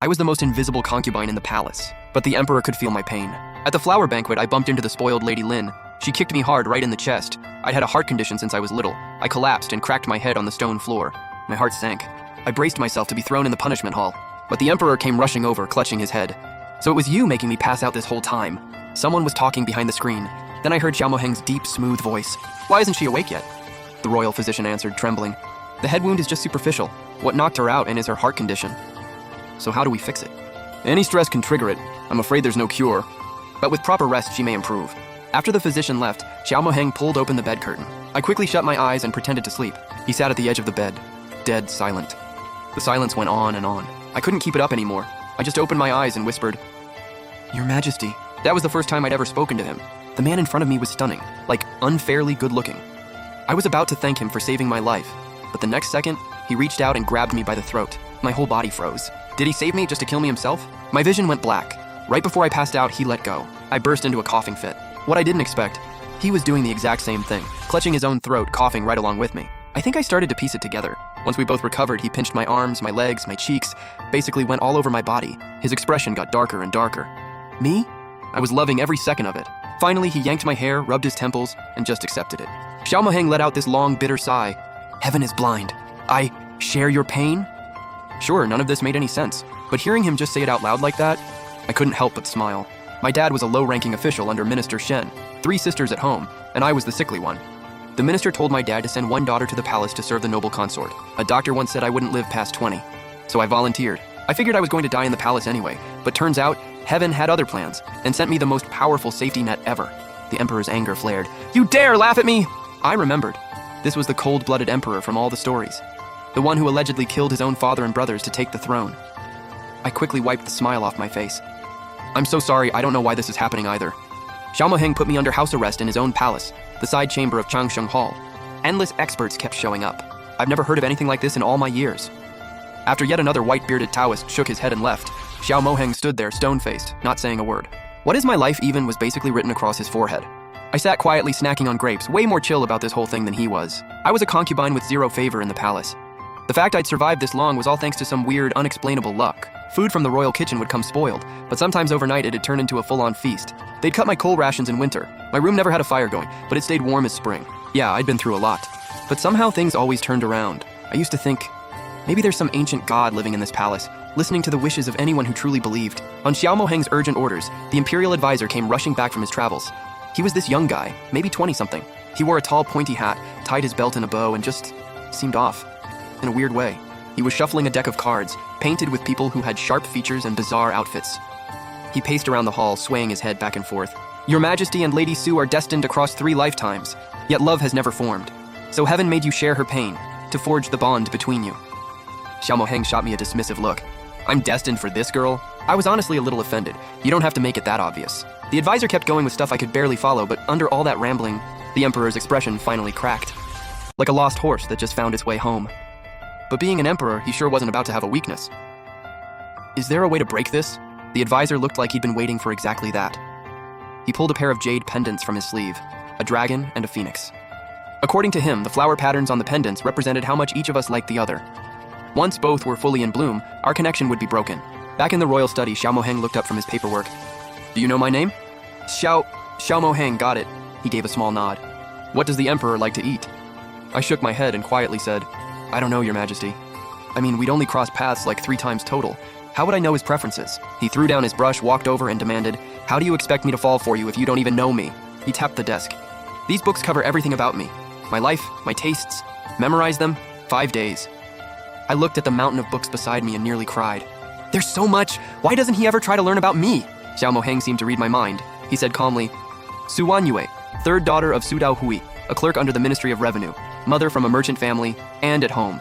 I was the most invisible concubine in the palace, but the emperor could feel my pain. At the flower banquet, I bumped into the spoiled Lady Lin. She kicked me hard right in the chest. I'd had a heart condition since I was little. I collapsed and cracked my head on the stone floor. My heart sank. I braced myself to be thrown in the punishment hall, but the emperor came rushing over, clutching his head. So it was you making me pass out this whole time. Someone was talking behind the screen. Then I heard Xiao Moheng's deep, smooth voice. Why isn't she awake yet? The royal physician answered, trembling. The head wound is just superficial. What knocked her out is her heart condition. So how do we fix it? Any stress can trigger it. I'm afraid there's no cure. But with proper rest, she may improve. After the physician left, Xiao Moheng pulled open the bed curtain. I quickly shut my eyes and pretended to sleep. He sat at the edge of the bed, dead silent. The silence went on and on. I couldn't keep it up anymore. I just opened my eyes and whispered, Your Majesty. That was the first time I'd ever spoken to him. The man in front of me was stunning, like unfairly good-looking. I was about to thank him for saving my life, but the next second, he reached out and grabbed me by the throat. My whole body froze. Did he save me just to kill me himself? My vision went black. Right before I passed out, he let go. I burst into a coughing fit. What I didn't expect, he was doing the exact same thing, clutching his own throat, coughing right along with me. I think I started to piece it together. Once we both recovered, he pinched my arms, my legs, my cheeks, basically went all over my body. His expression got darker and darker. Me? I was loving every second of it. Finally, he yanked my hair, rubbed his temples, and just accepted it. Xiao Moheng let out this long, bitter sigh. Heaven is blind. I share your pain? Sure, none of this made any sense, but hearing him just say it out loud like that, I couldn't help but smile. My dad was a low-ranking official under Minister Shen, 3 sisters at home, and I was the sickly one. The minister told my dad to send one daughter to the palace to serve the noble consort. A doctor once said I wouldn't live past 20, so I volunteered. I figured I was going to die in the palace anyway, but turns out, heaven had other plans, and sent me the most powerful safety net ever. The emperor's anger flared. You dare laugh at me! I remembered. This was the cold-blooded emperor from all the stories. The one who allegedly killed his own father and brothers to take the throne. I quickly wiped the smile off my face. I'm so sorry, I don't know why this is happening either. Xiao Moheng put me under house arrest in his own palace, the side chamber of Changsheng Hall. Endless experts kept showing up. I've never heard of anything like this in all my years. After yet another white-bearded Taoist shook his head and left, Xiao Moheng stood there stone-faced, not saying a word. What is my life even was basically written across his forehead. I sat quietly snacking on grapes, way more chill about this whole thing than he was. I was a concubine with 0 favor in the palace. The fact I'd survived this long was all thanks to some weird, unexplainable luck. Food from the royal kitchen would come spoiled, but sometimes overnight it'd turn into a full-on feast. They'd cut my coal rations in winter. My room never had a fire going, but it stayed warm as spring. Yeah, I'd been through a lot. But somehow things always turned around. I used to think, maybe there's some ancient god living in this palace, listening to the wishes of anyone who truly believed. On Xiao Moheng's urgent orders, the imperial advisor came rushing back from his travels. He was this young guy, maybe 20-something. He wore a tall, pointy hat, tied his belt in a bow, and just seemed off. In a weird way. He was shuffling a deck of cards, painted with people who had sharp features and bizarre outfits. He paced around the hall, swaying his head back and forth. Your Majesty and Lady Su are destined to cross 3 lifetimes, yet love has never formed. So heaven made you share her pain, to forge the bond between you. Xiao Moheng shot me a dismissive look. I'm destined for this girl? I was honestly a little offended. You don't have to make it that obvious. The advisor kept going with stuff I could barely follow, but under all that rambling, the emperor's expression finally cracked. Like a lost horse that just found its way home. But being an emperor, he sure wasn't about to have a weakness. Is there a way to break this? The advisor looked like he'd been waiting for exactly that. He pulled a pair of jade pendants from his sleeve, a dragon and a phoenix. According to him, the flower patterns on the pendants represented how much each of us liked the other. Once both were fully in bloom, our connection would be broken. Back in the royal study, Xiao Moheng looked up from his paperwork. Do you know my name? Xiao Moheng, got it. He gave a small nod. What does the emperor like to eat? I shook my head and quietly said, I don't know, Your Majesty. I mean, we'd only crossed paths like 3 times total. How would I know his preferences? He threw down his brush, walked over, and demanded, How do you expect me to fall for you if you don't even know me? He tapped the desk. These books cover everything about me. My life, my tastes. Memorize them, 5 days. I looked at the mountain of books beside me and nearly cried. There's so much! Why doesn't he ever try to learn about me? Xiao Moheng seemed to read my mind. He said calmly, Su Wanyue, 3rd daughter of Su Daohui, a clerk under the Ministry of Revenue, mother from a merchant family, and at home.